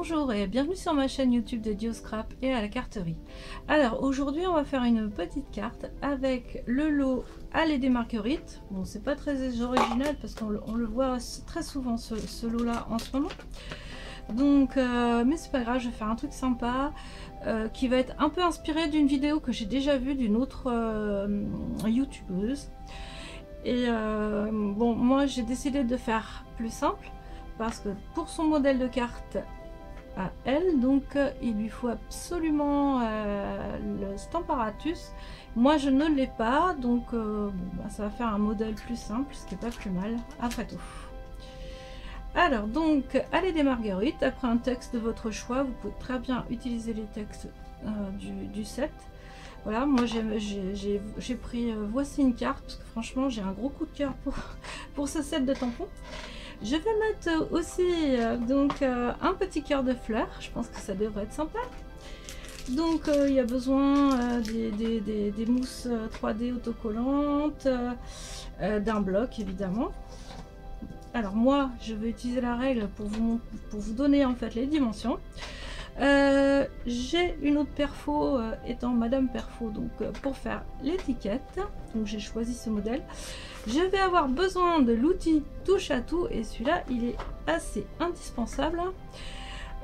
Bonjour et bienvenue sur ma chaîne YouTube de Dioscrap et à la carterie. Alors aujourd'hui on va faire une petite carte avec le lot Allée des Marguerites. Bon, c'est pas très original parce qu'on le voit très souvent ce lot là en ce moment. Donc mais c'est pas grave, je vais faire un truc sympa qui va être un peu inspiré d'une vidéo que j'ai déjà vue d'une autre youtubeuse. Et bon, moi j'ai décidé de faire plus simple parce que pour son modèle de carte à elle, donc il lui faut absolument le Stamparatus. Moi je ne l'ai pas, donc bon, bah, ça va faire un modèle plus simple, ce qui n'est pas plus mal après tout. Alors donc, Allée des Marguerites, après un texte de votre choix, vous pouvez très bien utiliser les textes du set. Voilà, moi j'ai pris Voici une carte, parce que franchement j'ai un gros coup de cœur pour ce set de tampons. Je vais mettre aussi donc un petit cœur de fleurs, je pense que ça devrait être sympa. Donc il y a besoin des mousses 3D autocollantes, d'un bloc évidemment. Alors moi je vais utiliser la règle pour vous donner en fait les dimensions. J'ai une autre perfo étant Madame Perfo, donc pour faire l'étiquette, donc j'ai choisi ce modèle. Je vais avoir besoin de l'outil touche à tout et celui-là il est assez indispensable,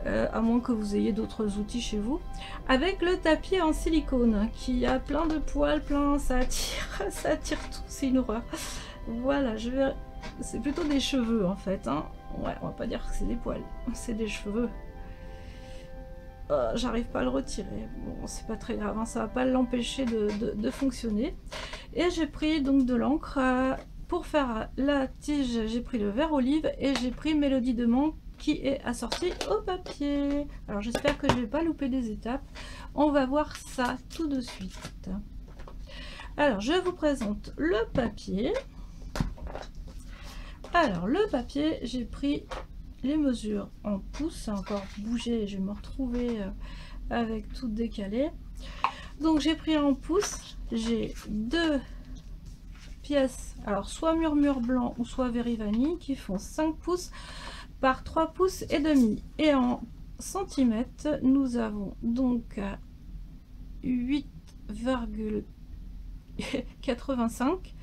à moins que vous ayez d'autres outils chez vous, avec le tapis en silicone qui a plein de poils, ça attire tout, c'est une horreur. Voilà, c'est plutôt des cheveux en fait, hein. Ouais, on va pas dire que c'est des poils, c'est des cheveux. J'arrive pas à le retirer, bon c'est pas très grave, hein, ça va pas l'empêcher de fonctionner. Et j'ai pris donc de l'encre pour faire la tige, j'ai pris le vert olive et j'ai pris Mélodie de Menthe qui est assortie au papier. Alors j'espère que je vais pas louper des étapes, on va voir ça tout de suite. Alors je vous présente le papier. Alors le papier, j'ai pris les mesures en pouces, c'est encore bougé, je vais me retrouver avec tout décalé. Donc j'ai pris en pouces, j'ai deux pièces, alors soit murmure blanc ou soit Very Vanille, qui font 5 pouces par 3 pouces et demi. Et en centimètres, nous avons donc 8,85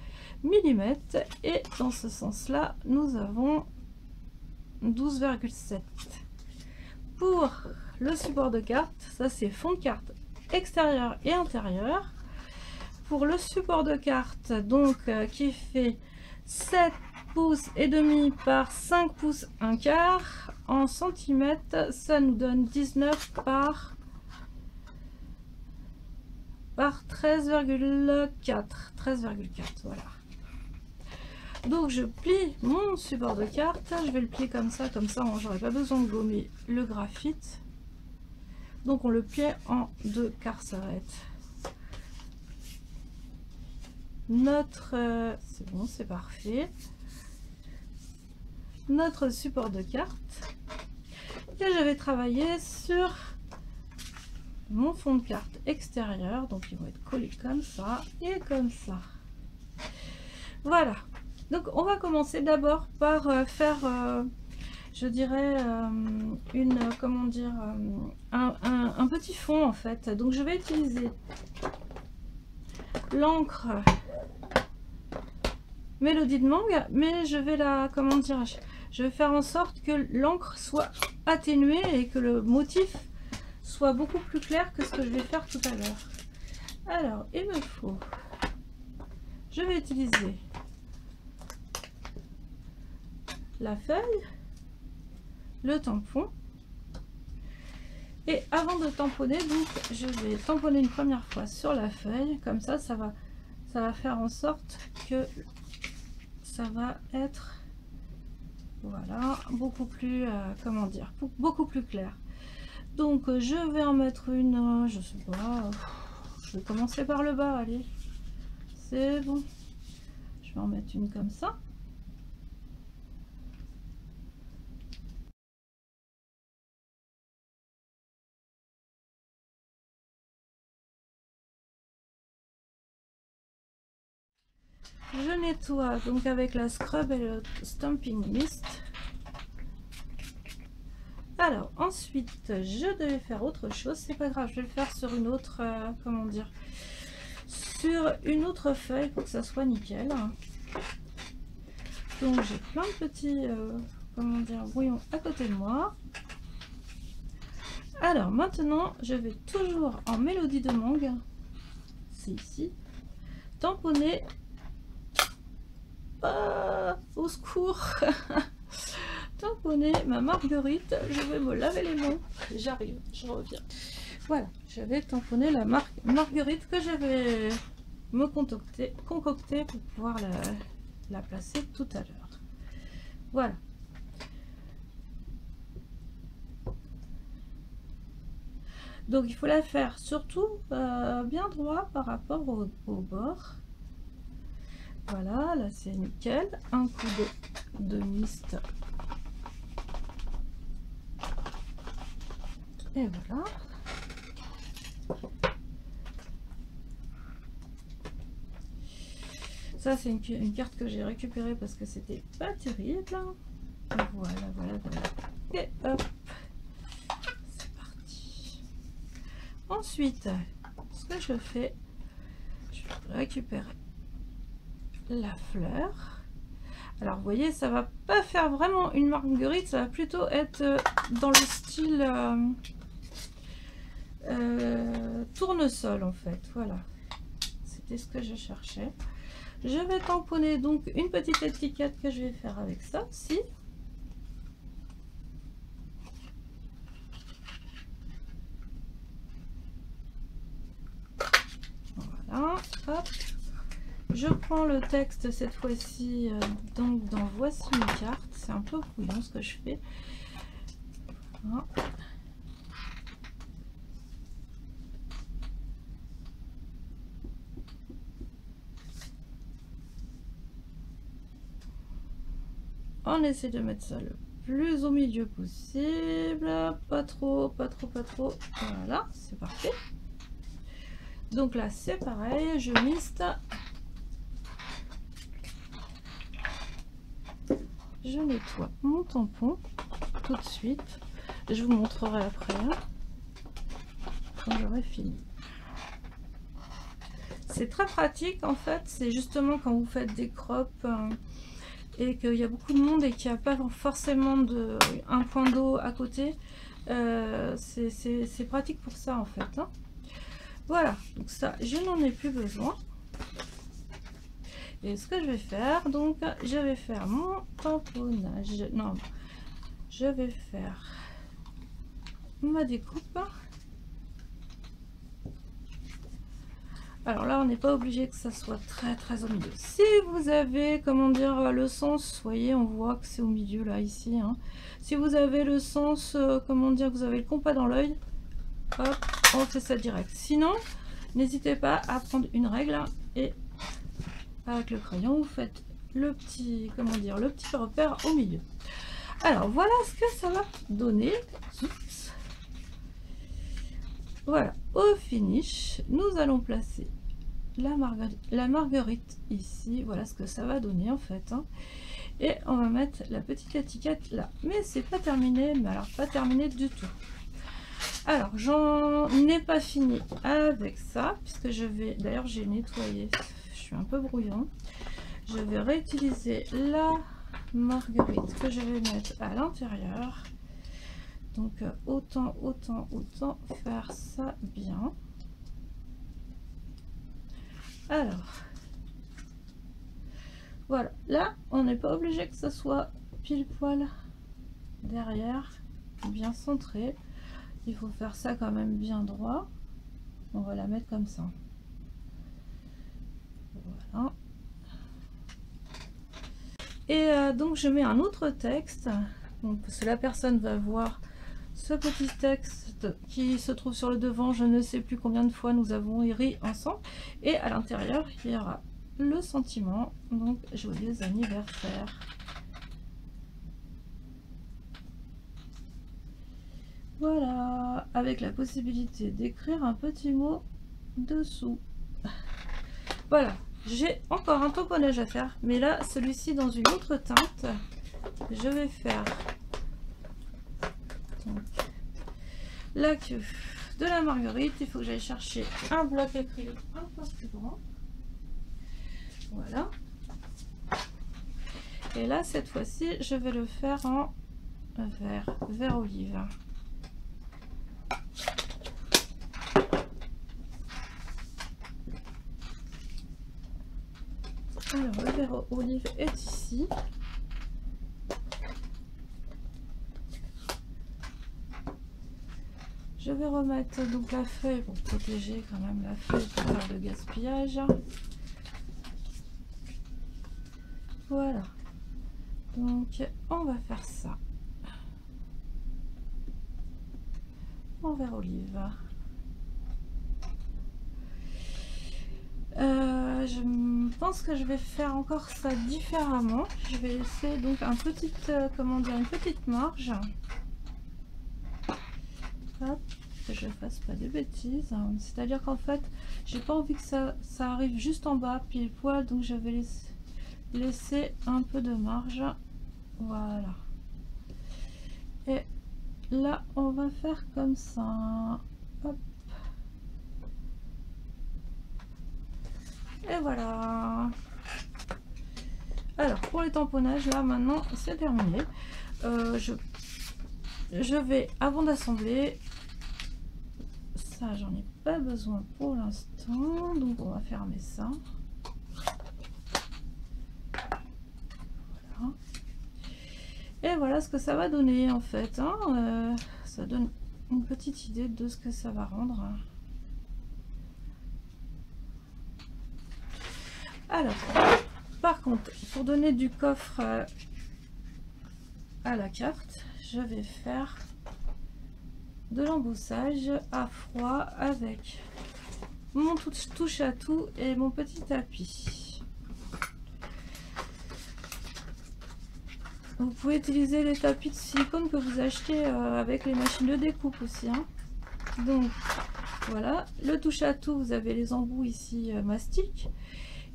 mm et dans ce sens là nous avons 12,7. Pour le support de carte, ça c'est fond de carte extérieur et intérieur. Pour le support de carte, donc qui fait 7 pouces et demi par 5 pouces un quart, en centimètres, ça nous donne 19 par 13,4. Voilà. Donc je plie mon support de carte, je vais le plier comme ça j'aurai pas besoin de gommer le graphite. Donc on le plie en 2 carcerettes. C'est bon, c'est parfait. Notre support de carte. Et je vais travailler sur mon fond de carte extérieur, donc ils vont être collés comme ça et comme ça. Voilà. Donc on va commencer d'abord par faire, je dirais, comment dire, un petit fond en fait. Donc je vais utiliser l'encre Mélodie de Menthe, mais je vais comment dire, je vais faire en sorte que l'encre soit atténuée et que le motif soit beaucoup plus clair que ce que je vais faire tout à l'heure. Alors il me faut, je vais utiliser la feuille, le tampon, et avant de tamponner, donc je vais tamponner une première fois sur la feuille, comme ça ça va faire en sorte que ça va être, voilà, beaucoup plus comment dire, beaucoup plus clair. Donc je vais en mettre une, je sais pas, je vais commencer par le bas, allez, c'est bon, je vais en mettre une comme ça. Je nettoie donc avec la scrub et le stamping mist. Alors ensuite, je devais faire autre chose. C'est pas grave, je vais le faire sur une autre, comment dire, sur une autre feuille pour que ça soit nickel. Donc j'ai plein de petits, comment dire, brouillons à côté de moi. Alors maintenant, je vais toujours en mélodie de mangue, c'est ici, tamponner. Au secours. Tamponner ma marguerite. Je vais me laver les mains. J'arrive, je reviens. Voilà, j'avais tamponné la marguerite que j'avais me concocter pour pouvoir la placer tout à l'heure. Voilà. Donc il faut la faire surtout bien droit par rapport au bord. Voilà, là c'est nickel. Un coup de mist. Et voilà. Ça c'est une carte que j'ai récupérée parce que c'était pas terrible. Voilà, voilà, voilà. Et hop. C'est parti. Ensuite, ce que je fais, je vais récupérer la fleur. Alors vous voyez, ça va pas faire vraiment une marguerite, ça va plutôt être dans le style tournesol en fait. Voilà, c'était ce que je cherchais. Je vais tamponner donc une petite étiquette que je vais faire avec ça aussi. Voilà, hop. Je prends le texte cette fois-ci donc dans Voici une carte. C'est un peu brouillon ce que je fais. Voilà. On essaie de mettre ça le plus au milieu possible. Pas trop, pas trop, pas trop. Voilà, c'est parfait. Donc là c'est pareil, je miste. Je nettoie mon tampon tout de suite. Je vous montrerai après quand j'aurai fini. C'est très pratique en fait. C'est justement quand vous faites des crops et qu'il y a beaucoup de monde et qu'il n'y a pas forcément un point d'eau à côté. C'est pratique pour ça en fait. Voilà, donc ça je n'en ai plus besoin. Et ce que je vais faire, donc je vais faire mon tamponnage. Non, je vais faire ma découpe. Alors là, on n'est pas obligé que ça soit très au milieu. Si vous avez, comment dire, le sens, vous voyez, on voit que c'est au milieu là, ici. Si vous avez le sens, comment dire, que vous avez le compas dans l'œil, hop, on fait ça direct. Sinon, n'hésitez pas à prendre une règle et avec le crayon, vous faites le petit, comment dire, le petit repère au milieu. Alors voilà ce que ça va donner. Oups. Voilà, au finish, nous allons placer la marguerite ici. Voilà ce que ça va donner en fait. Et on va mettre la petite étiquette là. Mais c'est pas terminé, mais alors pas terminé du tout. Alors j'en ai pas fini avec ça, puisque je vais, d'ailleurs j'ai nettoyé, je suis un peu brouillon. Je vais réutiliser la marguerite que je vais mettre à l'intérieur. Donc autant faire ça bien. Alors voilà, là on n'est pas obligé que ça soit pile poil derrière, bien centré. Il faut faire ça quand même bien droit. On va la mettre comme ça. Voilà. Et donc je mets un autre texte, donc, parce que la personne va voir ce petit texte qui se trouve sur le devant. Je ne sais plus combien de fois nous avons ri ensemble. Et à l'intérieur, il y aura le sentiment, donc joyeux anniversaire. Voilà, avec la possibilité d'écrire un petit mot dessous. Voilà, j'ai encore un tamponnage à faire, mais là, celui-ci dans une autre teinte. Je vais faire Donc, la queue de la marguerite, il faut que j'aille chercher un bloc acrylique un peu plus grand. Voilà. Et là, cette fois-ci, je vais le faire en vert olive. Alors, le vert olive est ici. Je vais remettre donc la feuille pour protéger quand même la feuille pour faire de gaspillage. Voilà. Donc, on va faire ça en vert olive. Je pense que je vais faire encore ça différemment. Je vais laisser donc une petite marge. Hop, que je fasse pas de bêtises. C'est-à-dire qu'en fait, j'ai pas envie que ça arrive juste en bas pile poil, donc je vais laisser un peu de marge. Voilà. Et là, on va faire comme ça. Hop. Et voilà. Alors, pour les tamponnages, là, maintenant, c'est terminé. Je vais, avant d'assembler, ça, j'en ai pas besoin pour l'instant. Donc, on va fermer ça. Voilà. Et voilà ce que ça va donner, en fait. Hein. Ça donne une petite idée de ce que ça va rendre. Alors, par contre, pour donner du coffre à la carte, je vais faire de l'embossage à froid avec mon touche à tout et mon petit tapis. Vous pouvez utiliser les tapis de silicone que vous achetez avec les machines de découpe aussi. Hein. Donc voilà, le touche à tout, vous avez les embouts ici mastic.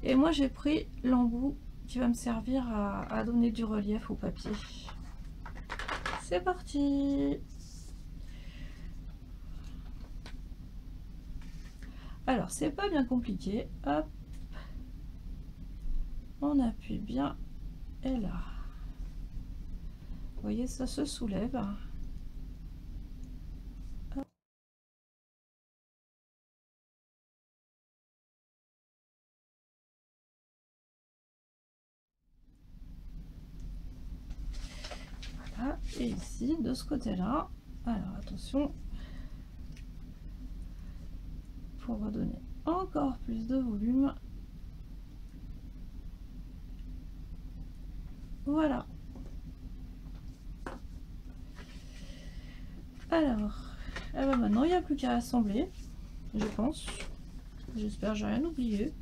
Et moi j'ai pris l'embout qui va me servir à donner du relief au papier. C'est parti! Alors c'est pas bien compliqué, hop, on appuie bien et là, vous voyez ça se soulève. Hop. Voilà, et ici de ce côté là, alors attention, pour redonner encore plus de volume. Voilà. Alors, eh ben maintenant il n'y a plus qu'à assembler, je pense. J'espère que j'ai rien oublié.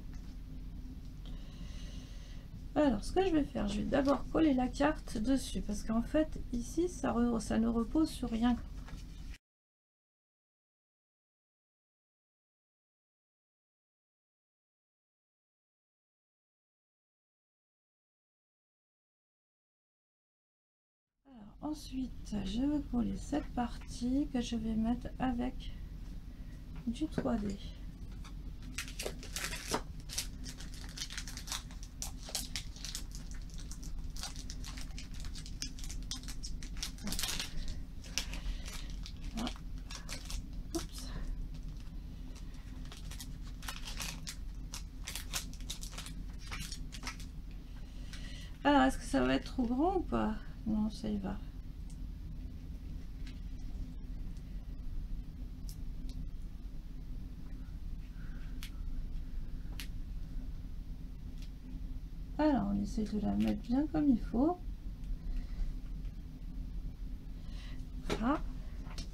Alors, ce que je vais faire, je vais d'abord coller la carte dessus parce qu'en fait, ici, ça ne repose sur rien. Alors, ensuite, je vais coller cette partie que je vais mettre avec du 3D. Alors, est-ce que ça va être trop grand ou pas? Non, ça y va. Alors, on essaie de la mettre bien comme il faut. Voilà.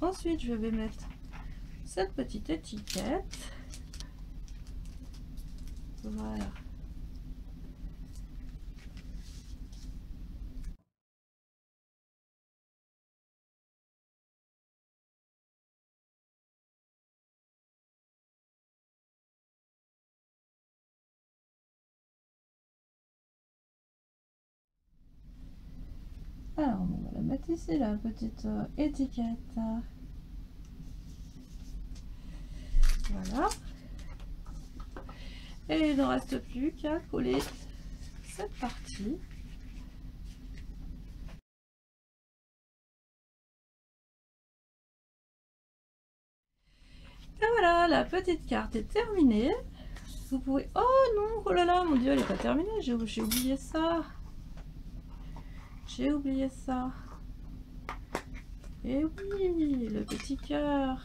Ensuite, je vais mettre cette petite étiquette. Voilà. Alors, on va la mettre ici la petite étiquette. Voilà. Et il ne reste plus qu'à coller cette partie. Et voilà, la petite carte est terminée. Vous pouvez... Oh non, oh là là, mon Dieu, elle n'est pas terminée. J'ai oublié ça. J'ai oublié ça. Et oui, le petit cœur.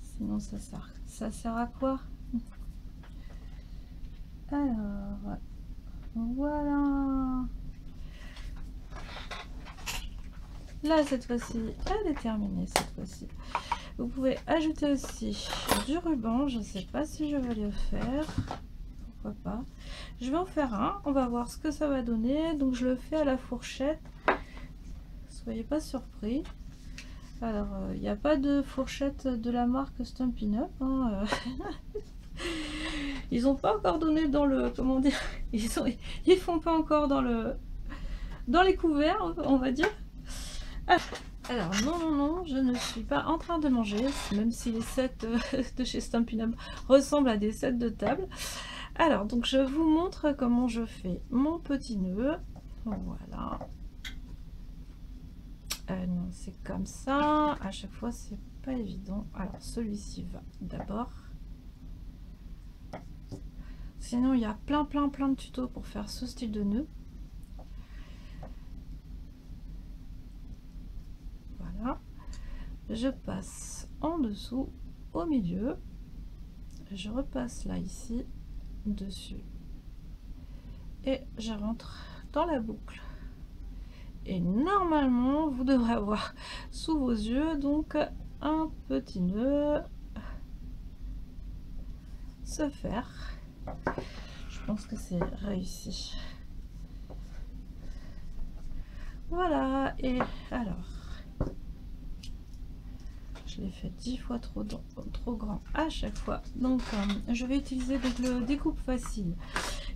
Sinon, ça sert à quoi? Alors, voilà. Là, cette fois-ci, elle est terminée cette fois-ci. Vous pouvez ajouter aussi du ruban. Je ne sais pas si je vais le faire. Pourquoi pas. Je vais en faire un. On va voir ce que ça va donner. Donc, je le fais à la fourchette. Soyez pas surpris. Alors, il n'y a pas de fourchette de la marque Stampin' Up. Hein. Ils n'ont pas encore donné dans le... Comment dire? Ils font pas encore dans les couverts, on va dire. Alors, non, je ne suis pas en train de manger, même si les sets de chez Stampin' Up ressemblent à des sets de table. Alors, donc je vous montre comment je fais mon petit nœud. Voilà. Non, c'est comme ça. À chaque fois, c'est pas évident. Alors, celui-ci va d'abord. Sinon, il y a plein de tutos pour faire ce style de nœud. Voilà. Je passe en dessous, au milieu. Je repasse là, ici, dessus. Et je rentre dans la boucle. Et normalement, vous devrez avoir sous vos yeux donc un petit nœud se faire. Je pense que c'est réussi. Voilà. Et alors, je l'ai fait 10 fois trop grand à chaque fois. Donc, je vais utiliser donc le découpe facile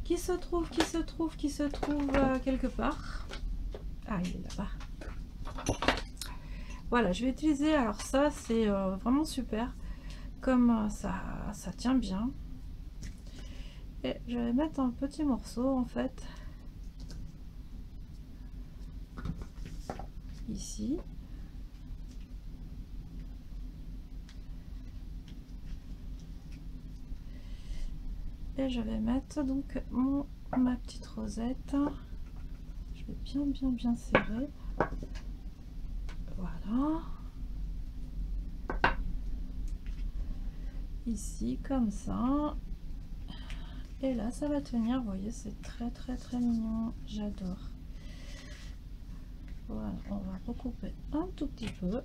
qui se trouve quelque part. Ah, il est là-bas. Voilà, je vais utiliser, alors ça c'est vraiment super, comme ça tient bien. Et je vais mettre un petit morceau en fait, ici. Et je vais mettre donc ma petite rosette. Je vais bien serrer. Voilà. Ici, comme ça. Et là, ça va tenir. Vous voyez, c'est très mignon. J'adore. Voilà, on va recouper un tout petit peu.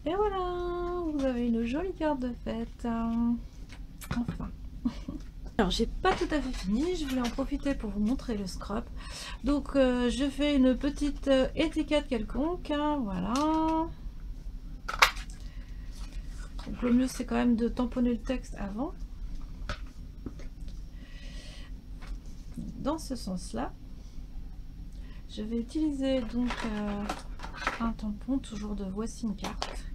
Et voilà, vous avez une jolie carte de fête. Enfin. Alors, j'ai pas tout à fait fini, je voulais en profiter pour vous montrer le scrap. Donc, je fais une petite étiquette quelconque, hein, voilà. Donc, le mieux, c'est quand même de tamponner le texte avant. Dans ce sens-là, je vais utiliser donc un tampon, toujours de Voici une carte,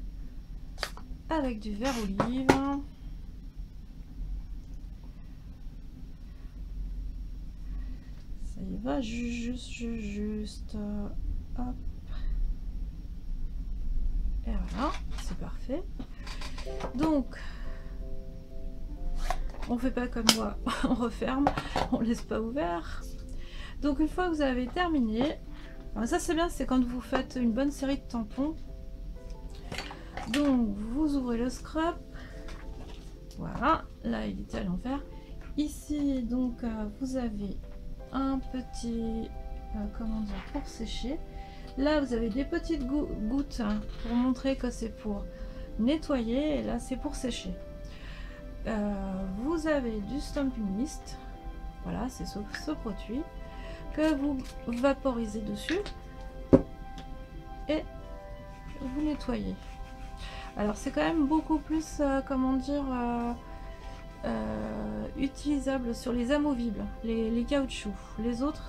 avec du verre olive. Ça y va, juste, hop. Et voilà, c'est parfait. Donc, on fait pas comme moi, on referme, on laisse pas ouvert. Donc une fois que vous avez terminé, ça c'est bien, c'est quand vous faites une bonne série de tampons. Donc vous ouvrez le scrap, voilà, là il était à l'envers. Ici donc vous avez un petit, comment dire, pour sécher. Là vous avez des petites gouttes hein, pour montrer que c'est pour nettoyer, et là c'est pour sécher. Vous avez du Stampin' Mist, voilà, c'est ce produit que vous vaporisez dessus et vous nettoyez. Alors c'est quand même beaucoup plus, comment dire, utilisables sur les amovibles, les caoutchoucs. Les autres,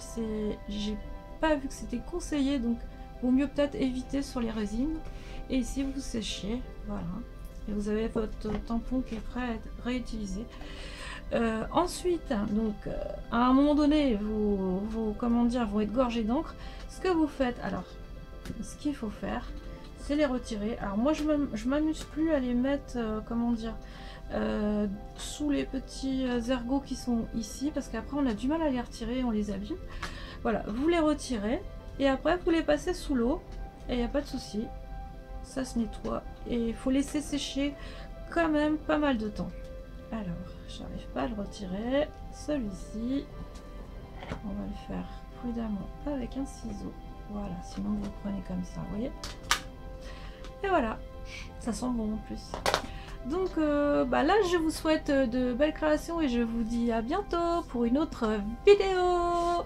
j'ai pas vu que c'était conseillé, donc vaut mieux peut-être éviter sur les résines. Et ici vous séchez, voilà, et vous avez votre tampon qui est prêt à être réutilisé. Ensuite, donc à un moment donné, comment dire, vont être gorgés d'encre. Ce que vous faites, alors, ce qu'il faut faire, c'est les retirer. Alors moi, je m'amuse plus à les mettre, comment dire, sous les petits ergots qui sont ici, parce qu'après on a du mal à les retirer, on les abîme. Voilà, vous les retirez et après vous les passez sous l'eau et il n'y a pas de souci, ça se nettoie et il faut laisser sécher quand même pas mal de temps. Alors, j'arrive pas à le retirer, celui-ci, on va le faire prudemment avec un ciseau, voilà, sinon vous le prenez comme ça, vous voyez. Et voilà, ça sent bon en plus. Donc là, je vous souhaite de belles créations et je vous dis à bientôt pour une autre vidéo.